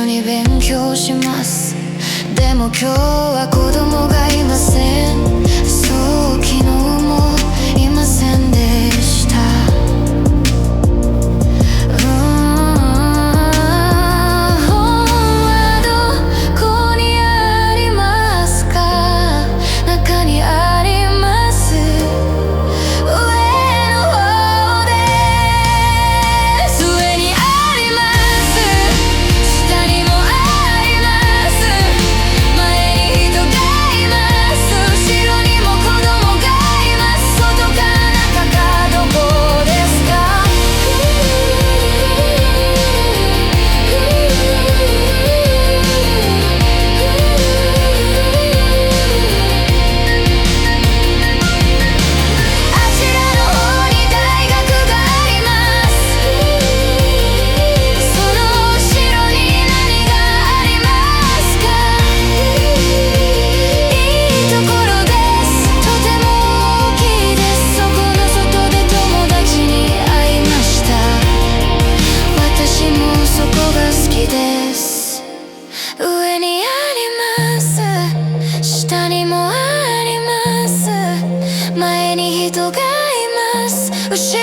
緒に勉強します。でも今日は子供がいません。そう昨日もいませんでした。本はどこにありますか？中にあります。上の方です。上にあります。下にもあります。前に人がいます。後ろにも子供がいます。外か中かどこですか？あちらの方に大学があります。その後ろに何がありますか？いいところです。とても大きいです。そこの外で友達に会いました。私もそこが好きです。上にあります。下にもあります。前に人がいます。後